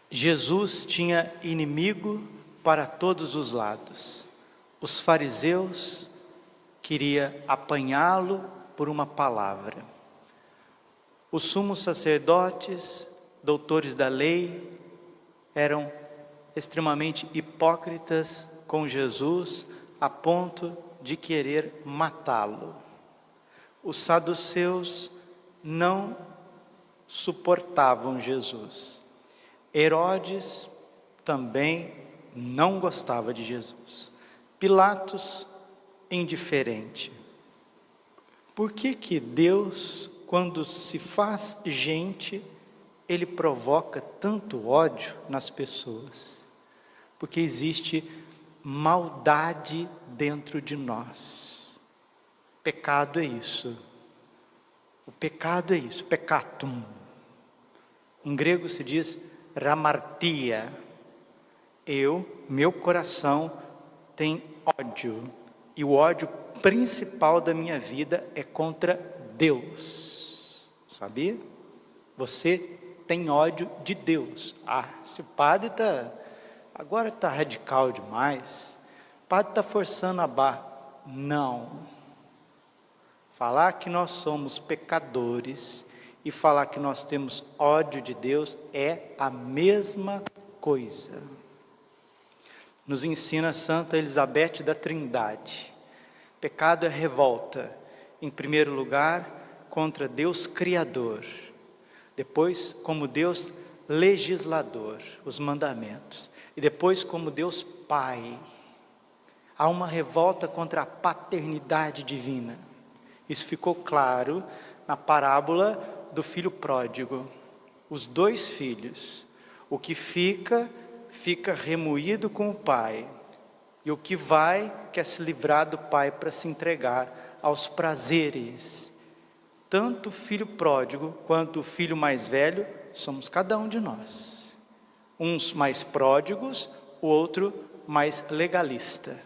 Jesus tinha inimigo para todos os lados. Os fariseus queriam apanhá-lo por uma palavra. Os sumos sacerdotes, doutores da lei, eram extremamente hipócritas com Jesus, a ponto de querer matá-lo. Os saduceus não suportavam Jesus. Herodes também não gostava de Jesus. Pilatos, indiferente. Por que Deus, quando se faz gente, Ele provoca tanto ódio nas pessoas? Porque existe maldade dentro de nós. Pecado é isso. O pecado é isso, peccatum. Em grego se diz ramartia. Meu coração tem ódio. E o ódio principal da minha vida é contra Deus. Sabia? Você tem ódio de Deus. Esse padre agora está radical demais. O padre está forçando a barra. Não. Falar que nós somos pecadores e falar que nós temos ódio de Deus é a mesma coisa. Nos ensina Santa Elizabeth da Trindade. Pecado é revolta, em primeiro lugar, contra Deus Criador. Depois, como Deus legislador, os mandamentos. E depois, como Deus Pai. Há uma revolta contra a paternidade divina. Isso ficou claro na parábola do filho pródigo. Os dois filhos. O que fica remoído com o pai. E o que vai, quer se livrar do pai para se entregar aos prazeres. Tanto o filho pródigo quanto o filho mais velho, somos cada um de nós. Uns mais pródigos, o outro mais legalista.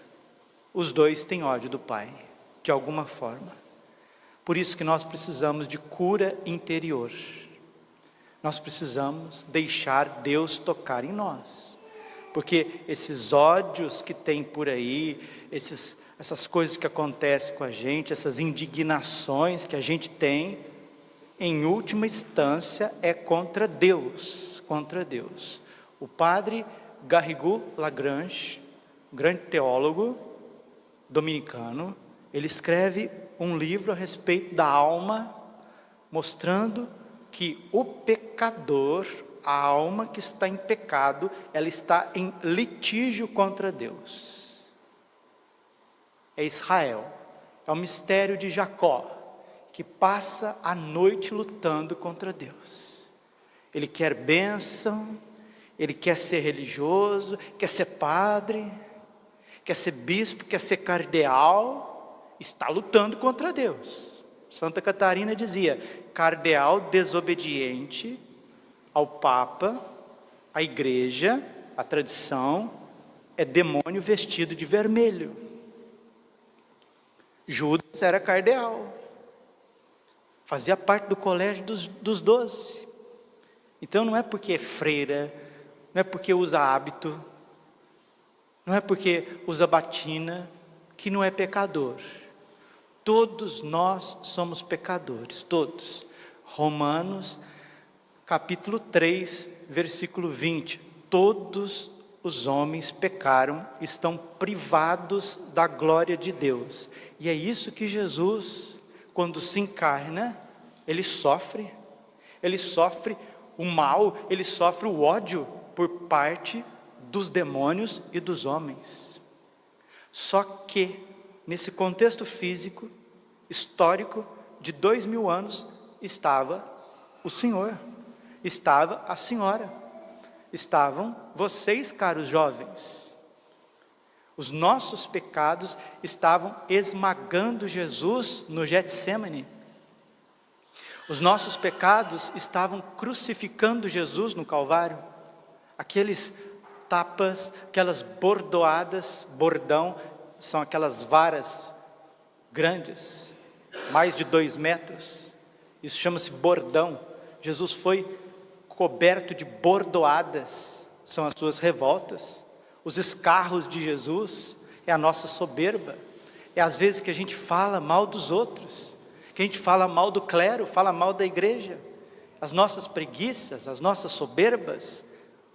Os dois têm ódio do pai, de alguma forma. Por isso que nós precisamos de cura interior. Nós precisamos deixar Deus tocar em nós. Porque esses ódios que tem por aí, essas coisas que acontecem com a gente, essas indignações que a gente tem, em última instância é contra Deus, contra Deus. O padre Garrigou Lagrange, um grande teólogo dominicano, ele escreve um livro a respeito da alma, mostrando que o pecador, a alma que está em pecado, ela está em litígio contra Deus. É Israel, é o mistério de Jacó, que passa a noite lutando contra Deus. Ele quer bênção, ele quer ser religioso, quer ser padre, quer ser bispo, quer ser cardeal, está lutando contra Deus. Santa Catarina dizia, cardeal desobediente ao Papa, à igreja, à tradição, é demônio vestido de vermelho. Judas era cardeal, fazia parte do colégio dos 12. Então não é porque é freira, não é porque usa hábito, não é porque usa batina, que não é pecador. Todos nós somos pecadores, todos. Romanos, capítulo 3, versículo 20. Todos os homens pecaram, estão privados da glória de Deus. E é isso que Jesus, quando se encarna, ele sofre o mal, ele sofre o ódio por parte dos demônios e dos homens. Só que, nesse contexto físico, histórico, de 2000 anos, estava o Senhor, estava a Senhora, estavam vocês, caros jovens. Os nossos pecados estavam esmagando Jesus no Getsêmani. Os nossos pecados estavam crucificando Jesus no Calvário. Aqueles tapas, aquelas bordoadas, bordão, são aquelas varas grandes, mais de 2 metros. Isso chama-se bordão. Jesus foi coberto de bordoadas, são as suas revoltas. Os escarros de Jesus é a nossa soberba. É às vezes que a gente fala mal dos outros, que a gente fala mal do clero, fala mal da igreja. As nossas preguiças, as nossas soberbas,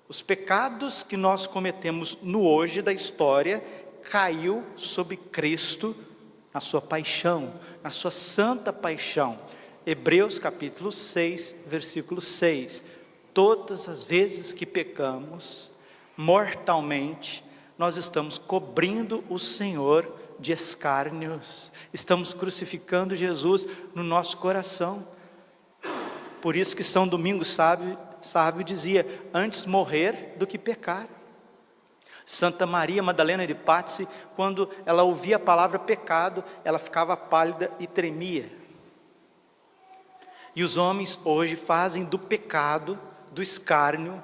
os pecados que nós cometemos no hoje da história, caiu sobre Cristo na sua paixão, na sua santa paixão. Hebreus capítulo 6, versículo 6. Todas as vezes que pecamos mortalmente, nós estamos cobrindo o Senhor de escárnios, estamos crucificando Jesus no nosso coração. Por isso que São Domingos Sávio dizia: antes morrer do que pecar. Santa Maria Madalena de Pazzi, quando ela ouvia a palavra pecado, ela ficava pálida e tremia. E os homens hoje fazem do pecado, do escárnio,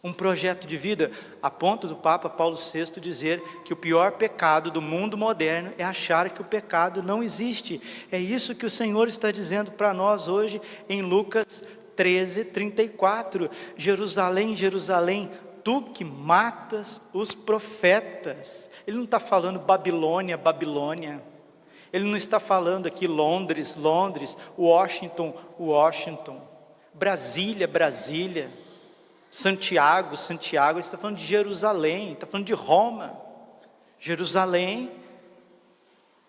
um projeto de vida, a ponto do Papa Paulo VI dizer que o pior pecado do mundo moderno é achar que o pecado não existe. É isso que o Senhor está dizendo para nós hoje em Lucas 13:34. Jerusalém, Jerusalém, tu que matas os profetas. Ele não está falando Babilônia, Babilônia. Ele não está falando aqui Londres, Londres, Washington, Washington, Brasília, Brasília, Santiago, Santiago. Ele está falando de Jerusalém, está falando de Roma. Jerusalém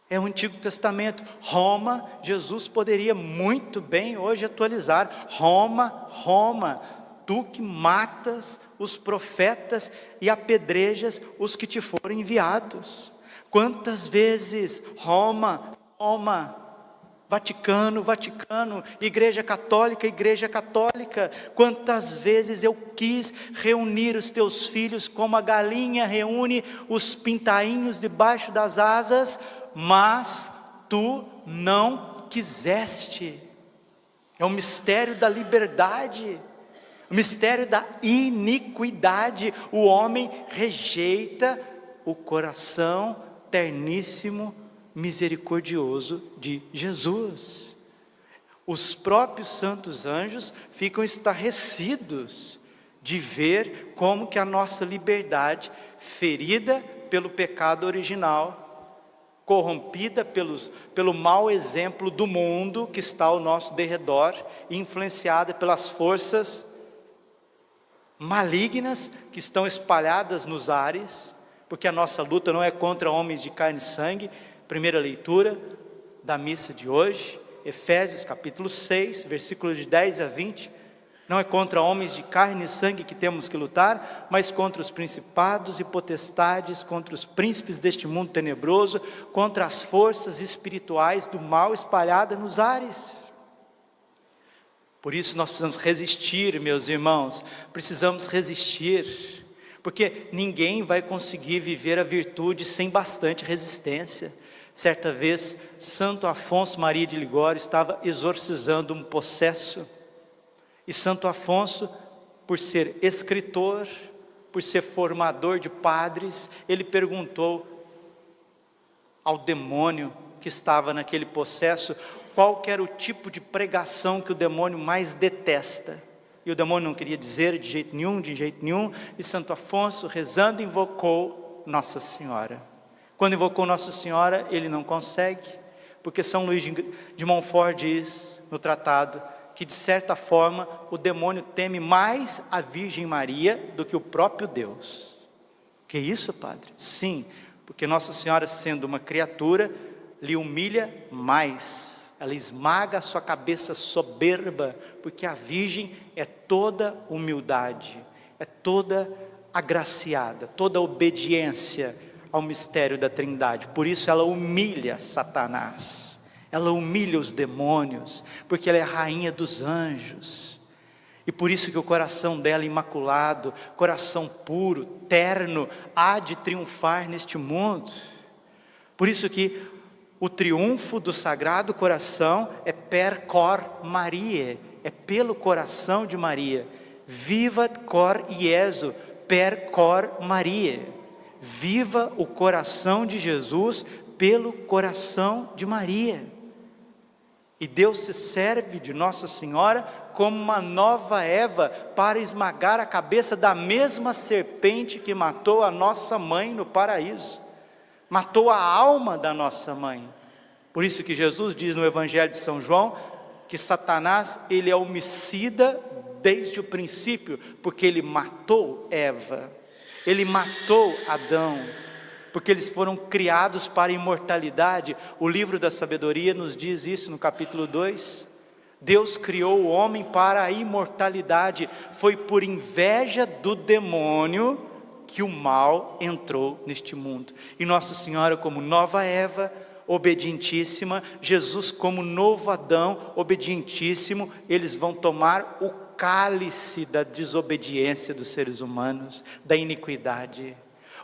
é o Antigo Testamento. Roma, Jesus poderia muito bem hoje atualizar. Roma, Roma, tu que matas os profetas e apedrejas os que te foram enviados. Quantas vezes Roma, Roma, Vaticano, Vaticano, Igreja Católica, Igreja Católica, quantas vezes eu quis reunir os teus filhos como a galinha reúne os pintainhos debaixo das asas, mas tu não quiseste. É o mistério da liberdade, o mistério da iniquidade. O homem rejeita o coração terníssimo, misericordioso de Jesus. Os próprios santos anjos ficam estarrecidos de ver como que a nossa liberdade, ferida pelo pecado original, corrompida pelo mau exemplo do mundo que está ao nosso derredor, influenciada pelas forças malignas que estão espalhadas nos ares, porque a nossa luta não é contra homens de carne e sangue. Primeira leitura da missa de hoje, Efésios capítulo 6, versículos de 10 a 20, não é contra homens de carne e sangue que temos que lutar, mas contra os principados e potestades, contra os príncipes deste mundo tenebroso, contra as forças espirituais do mal espalhadas nos ares. Por isso nós precisamos resistir, meus irmãos, precisamos resistir, porque ninguém vai conseguir viver a virtude sem bastante resistência. Certa vez, Santo Afonso Maria de Ligório estava exorcizando um possesso, e Santo Afonso, por ser escritor, por ser formador de padres, ele perguntou ao demônio que estava naquele possesso, qual que era o tipo de pregação que o demônio mais detesta. E o demônio não queria dizer de jeito nenhum, e Santo Afonso, rezando, invocou Nossa Senhora. Quando invocou Nossa Senhora, ele não consegue, porque São Luís de Montfort diz no tratado, que de certa forma o demônio teme mais a Virgem Maria do que o próprio Deus. Que isso, padre? Sim, porque Nossa Senhora, sendo uma criatura, lhe humilha mais, ela esmaga a sua cabeça soberba, porque a Virgem é toda humildade, é toda agraciada, toda obediência ao mistério da Trindade. Por isso ela humilha Satanás, ela humilha os demônios, porque ela é a rainha dos anjos. E por isso que o coração dela imaculado, coração puro, terno, há de triunfar neste mundo. Por isso que o triunfo do Sagrado Coração é per cor Mariae, é pelo coração de Maria. Vivat cor Iesu, per cor Mariae. Viva o coração de Jesus pelo coração de Maria. E Deus se serve de Nossa Senhora como uma nova Eva para esmagar a cabeça da mesma serpente que matou a nossa mãe no paraíso, matou a alma da nossa mãe. Por isso que Jesus diz no Evangelho de São João que Satanás, ele é homicida desde o princípio, porque ele matou Eva, ele matou Adão, porque eles foram criados para a imortalidade. O livro da sabedoria nos diz isso no capítulo 2. Deus criou o homem para a imortalidade. Foi por inveja do demônio que o mal entrou neste mundo. E Nossa Senhora como nova Eva, obedientíssima, Jesus como novo Adão, obedientíssimo, eles vão tomar o cálice da desobediência dos seres humanos, da iniquidade.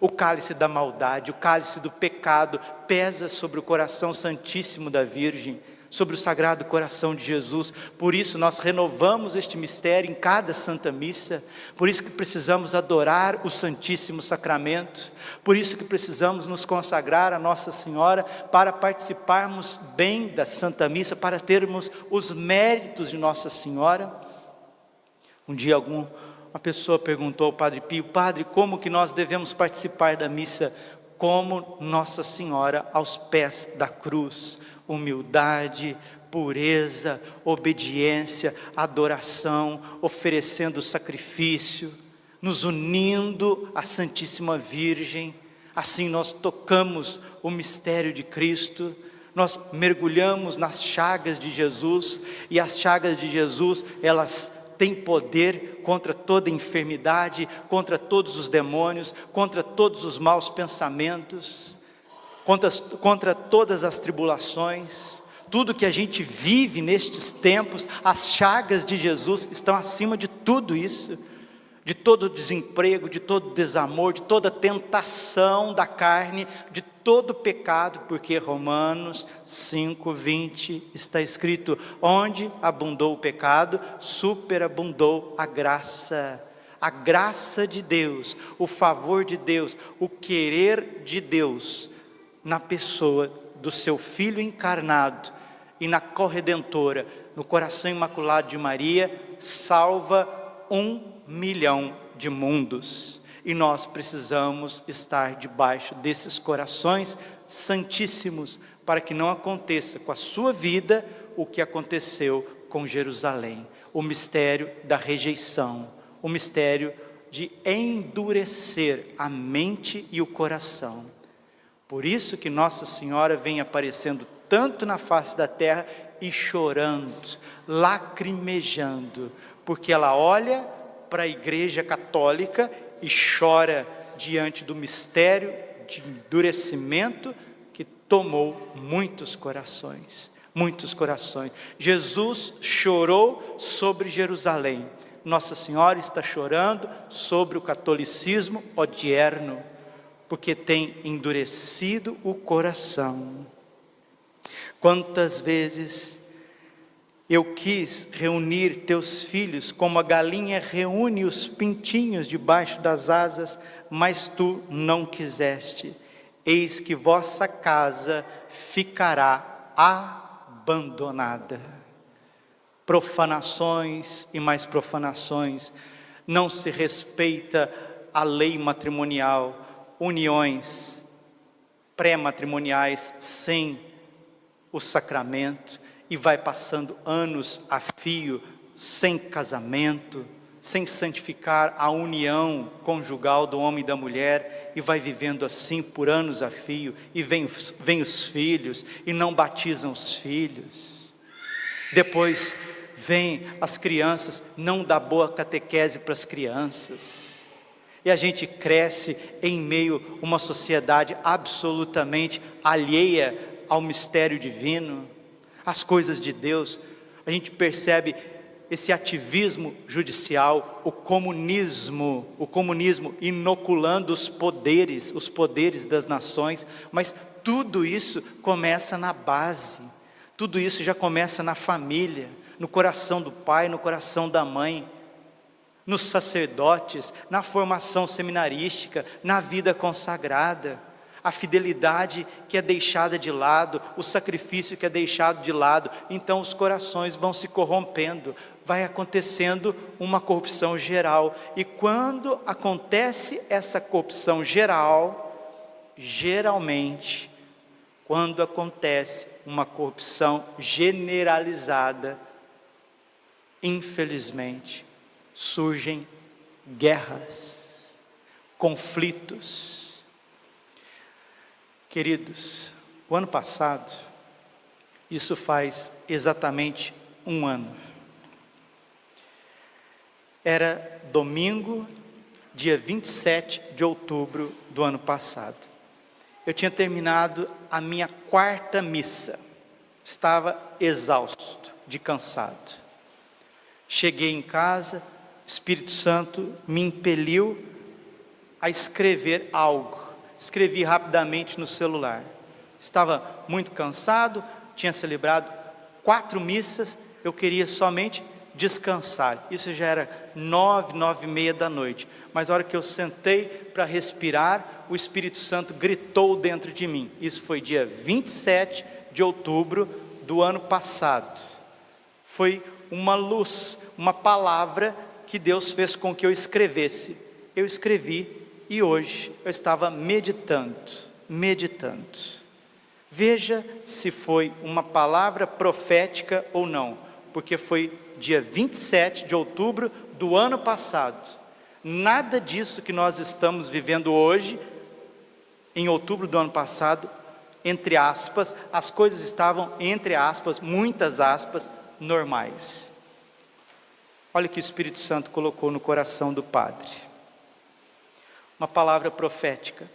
O cálice da maldade, o cálice do pecado pesa sobre o coração santíssimo da Virgem, sobre o Sagrado Coração de Jesus. Por isso nós renovamos este mistério em cada Santa Missa, por isso que precisamos adorar o Santíssimo Sacramento, por isso que precisamos nos consagrar a Nossa Senhora para participarmos bem da Santa Missa, para termos os méritos de Nossa Senhora. Um dia uma pessoa perguntou ao Padre Pio: Padre, como que nós devemos participar da missa? Como Nossa Senhora aos pés da cruz, humildade, pureza, obediência, adoração, oferecendo sacrifício, nos unindo à Santíssima Virgem. Assim nós tocamos o mistério de Cristo, nós mergulhamos nas chagas de Jesus, e as chagas de Jesus, elas têm poder contra toda enfermidade, contra todos os demônios, contra todos os maus pensamentos, contra todas as tribulações. Tudo que a gente vive nestes tempos, as chagas de Jesus estão acima de tudo isso, de todo desemprego, de todo desamor, de toda tentação da carne, de todo pecado, porque Romanos 5:20 está escrito: onde abundou o pecado, superabundou a graça. A graça de Deus, o favor de Deus, o querer de Deus, na pessoa do seu Filho encarnado e na corredentora, no coração imaculado de Maria, salva 1 milhão de mundos. E nós precisamos estar debaixo desses corações santíssimos, para que não aconteça com a sua vida o que aconteceu com Jerusalém, o mistério da rejeição, o mistério de endurecer a mente e o coração. Por isso que Nossa Senhora vem aparecendo tanto na face da terra e chorando, lacrimejando, porque ela olha para a Igreja Católica e chora diante do mistério de endurecimento que tomou muitos corações, muitos corações. Jesus chorou sobre Jerusalém, Nossa Senhora está chorando sobre o catolicismo odierno, porque tem endurecido o coração. Quantas vezes eu quis reunir teus filhos, como a galinha reúne os pintinhos debaixo das asas, mas tu não quiseste. Eis que vossa casa ficará abandonada. Profanações e mais profanações, não se respeita a lei matrimonial, uniões pré-matrimoniais sem o sacramento, e vai passando anos a fio, sem casamento, sem santificar a união conjugal do homem e da mulher, e vai vivendo assim por anos a fio, e vem os filhos, e não batizam os filhos. Depois vem as crianças, não dá boa catequese para as crianças, e a gente cresce em meio a uma sociedade absolutamente alheia ao mistério divino, as coisas de Deus. A gente percebe esse ativismo judicial, o comunismo inoculando os poderes das nações, mas tudo isso começa na base, tudo isso já começa na família, no coração do pai, no coração da mãe, nos sacerdotes, na formação seminarística, na vida consagrada. a fidelidade que é deixada de lado, o sacrifício que é deixado de lado, então os corações vão se corrompendo, vai acontecendo uma corrupção geral, e quando acontece essa corrupção geral, geralmente, quando acontece uma corrupção generalizada, infelizmente, surgem guerras, conflitos. Queridos, o ano passado, isso faz exatamente um ano. Era domingo, dia 27 de outubro do ano passado. Eu tinha terminado a minha 4ª missa. Estava exausto, de cansado. Cheguei em casa, o Espírito Santo me impeliu a escrever algo. Escrevi rapidamente no celular. Estava muito cansado, tinha celebrado 4 missas, eu queria somente descansar. Isso já era 9, 9h30 da noite. Mas a hora que eu sentei para respirar, o Espírito Santo gritou dentro de mim. Isso foi dia 27 de outubro do ano passado. Foi uma luz, uma palavra que Deus fez com que eu escrevesse. Eu escrevi e hoje eu estava meditando. Veja se foi uma palavra profética ou não, porque foi dia 27 de outubro do ano passado. Nada disso que nós estamos vivendo hoje, em outubro do ano passado, entre aspas, as coisas estavam, entre aspas, muitas aspas, normais. Olha o que o Espírito Santo colocou no coração do padre. Uma palavra profética.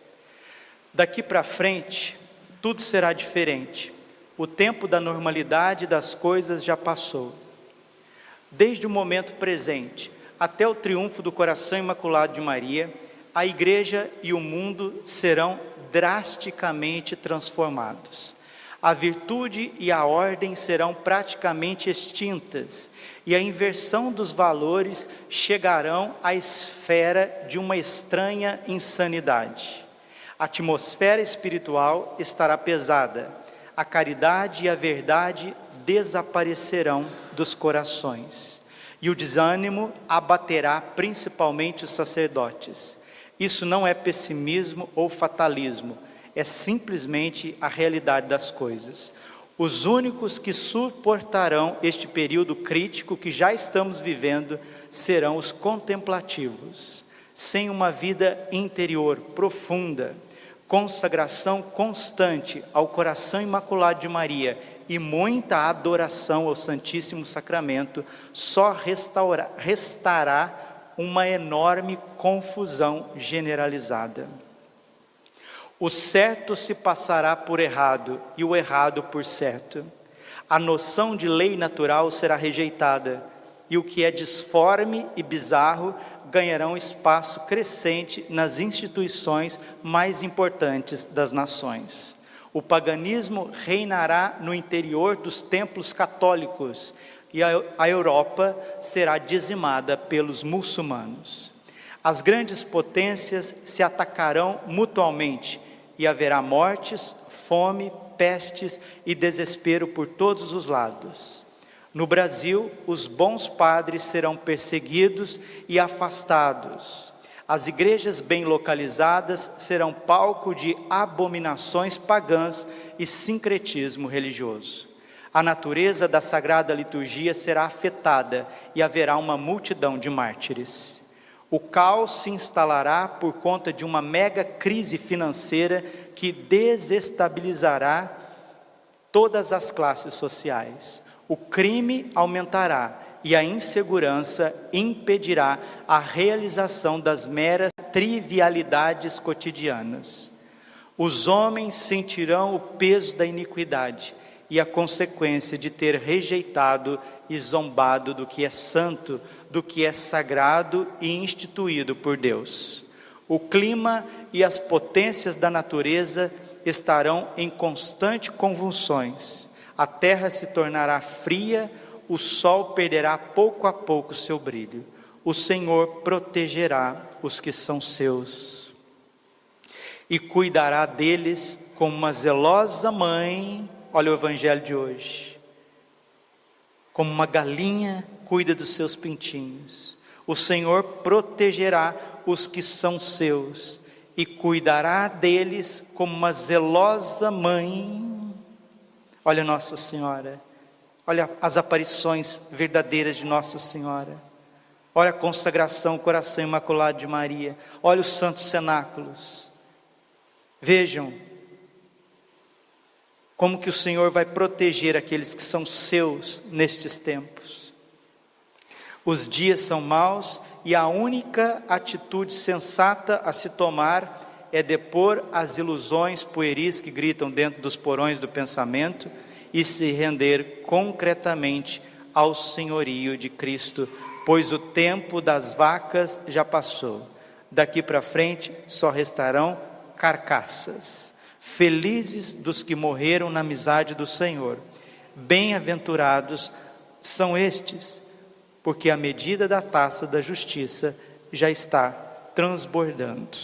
Daqui para frente, tudo será diferente. O tempo da normalidade das coisas já passou. Desde o momento presente até o triunfo do coração imaculado de Maria, a igreja e o mundo serão drasticamente transformados. A virtude e a ordem serão praticamente extintas, e a inversão dos valores chegarão à esfera de uma estranha insanidade. A atmosfera espiritual estará pesada, a caridade e a verdade desaparecerão dos corações, e o desânimo abaterá principalmente os sacerdotes. Isso não é pessimismo ou fatalismo, é simplesmente a realidade das coisas. Os únicos que suportarão este período crítico que já estamos vivendo serão os contemplativos, sem uma vida interior profunda, consagração constante ao coração imaculado de Maria e muita adoração ao Santíssimo Sacramento, só restará uma enorme confusão generalizada. O certo se passará por errado e o errado por certo. A noção de lei natural será rejeitada e o que é disforme e bizarro ganhará um espaço crescente nas instituições mais importantes das nações. O paganismo reinará no interior dos templos católicos e a Europa será dizimada pelos muçulmanos. As grandes potências se atacarão mutuamente e haverá mortes, fome, pestes e desespero por todos os lados. No Brasil, os bons padres serão perseguidos e afastados. As igrejas bem localizadas serão palco de abominações pagãs e sincretismo religioso. A natureza da Sagrada Liturgia será afetada e haverá uma multidão de mártires. O caos se instalará por conta de uma mega crise financeira que desestabilizará todas as classes sociais. O crime aumentará e a insegurança impedirá a realização das meras trivialidades cotidianas. Os homens sentirão o peso da iniquidade e a consequência de ter rejeitado e zombado do que é santo, do que é sagrado e instituído por Deus. O clima e as potências da natureza estarão em constante convulsões. A terra se tornará fria, o sol perderá pouco a pouco seu brilho. O Senhor protegerá os que são seus. e cuidará deles como uma zelosa mãe. Olha o evangelho de hoje. Como uma galinha cuida dos seus pintinhos, o Senhor protegerá os que são seus e cuidará deles como uma zelosa mãe. Olha Nossa Senhora, olha as aparições verdadeiras de Nossa Senhora, olha a consagração ao coração imaculado de Maria, olha os santos cenáculos. Vejam como que o Senhor vai proteger aqueles que são seus nestes tempos. Os dias são maus e a única atitude sensata a se tomar é depor as ilusões pueris que gritam dentro dos porões do pensamento e se render concretamente ao senhorio de Cristo, pois o tempo das vacas já passou. Daqui para frente só restarão carcaças. Felizes dos que morreram na amizade do Senhor. Bem-aventurados são estes, porque a medida da taça da justiça já está transbordando.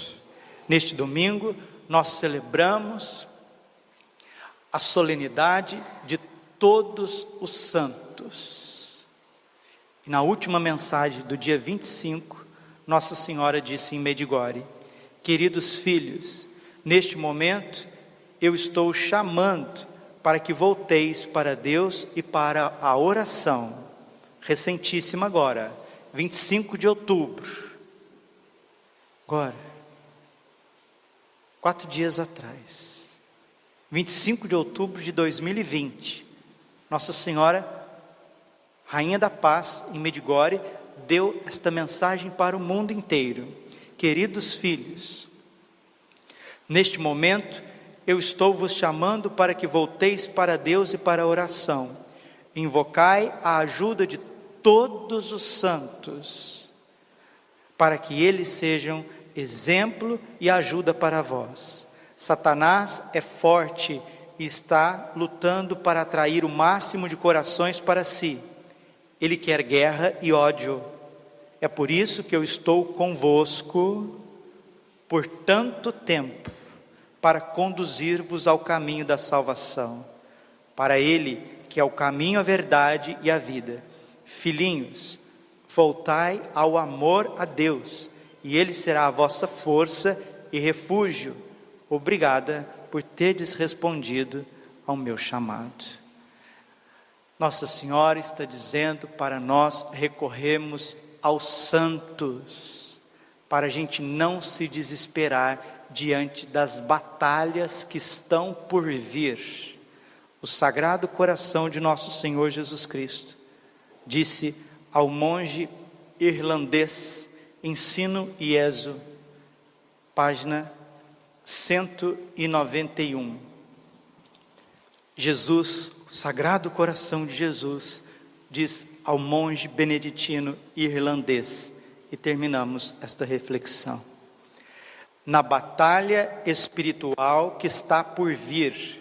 Neste domingo, nós celebramos a solenidade de todos os santos. E na última mensagem do dia 25, Nossa Senhora disse em Medjugorje: queridos filhos, neste momento eu estou chamando para que volteis para Deus e para a oração. Recentíssima agora, 25 de outubro. Agora, 4 dias atrás, 25 de outubro de 2020, Nossa Senhora, Rainha da Paz, em Medjugorje, deu esta mensagem para o mundo inteiro: queridos filhos, neste momento eu estou vos chamando para que volteis para Deus e para a oração. Invocai a ajuda de todos os santos, para que eles sejam exemplo e ajuda para vós. Satanás é forte e está lutando para atrair o máximo de corações para si. Ele quer guerra e ódio. É por isso que eu estou convosco por tanto tempo, para conduzir-vos ao caminho da salvação, para Ele que é o caminho, a verdade e a vida. Filhinhos, voltai ao amor a Deus, e Ele será a vossa força e refúgio. Obrigada por terdes respondido ao meu chamado. Nossa Senhora está dizendo para nós recorrermos aos santos, para a gente não se desesperar diante das batalhas que estão por vir. O Sagrado Coração de nosso Senhor Jesus Cristo disse ao monge irlandês, Ensino Ieso, página 191. Jesus, o Sagrado Coração de Jesus, diz ao monge beneditino irlandês, e terminamos esta reflexão: na batalha espiritual que está por vir,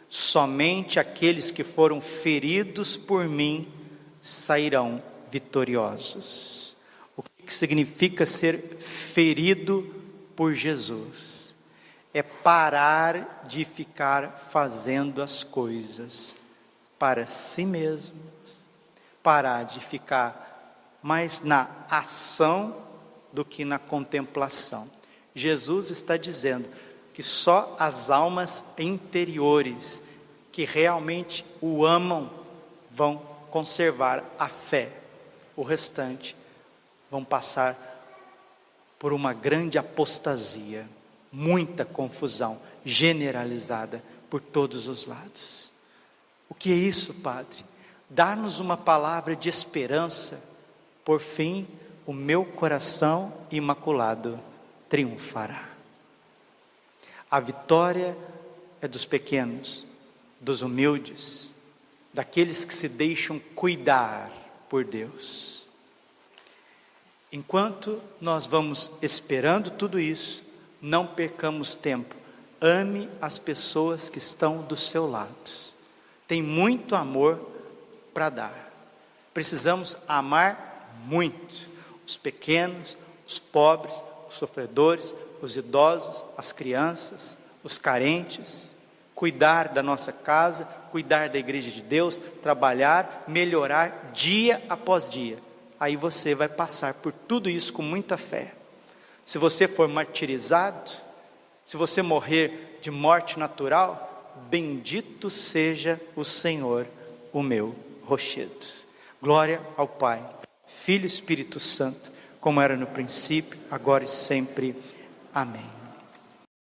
somente aqueles que foram feridos por mim sairão vitoriosos. O que significa ser ferido por Jesus? É parar de ficar fazendo as coisas para si mesmo, parar de ficar mais na ação do que na contemplação. Jesus está dizendo que só as almas interiores que realmente o amam vão conservar a fé. O restante vão passar por uma grande apostasia, muita confusão generalizada por todos os lados. O que é isso, Padre? Dar-nos uma palavra de esperança. Por fim, o meu coração imaculado triunfará. A vitória é dos pequenos, dos humildes, daqueles que se deixam cuidar por Deus. Enquanto nós vamos esperando tudo isso, não percamos tempo. Ame as pessoas que estão do seu lado. Tem muito amor para dar. Precisamos amar muito os pequenos, os pobres, os sofredores, os idosos, as crianças, os carentes, cuidar da nossa casa, cuidar da igreja de Deus, trabalhar, melhorar dia após dia. Aí você vai passar por tudo isso com muita fé. Se você for martirizado, se você morrer de morte natural, bendito seja o Senhor, o meu rochedo. Glória ao Pai, Filho e Espírito Santo, como era no princípio, agora e sempre. Amém.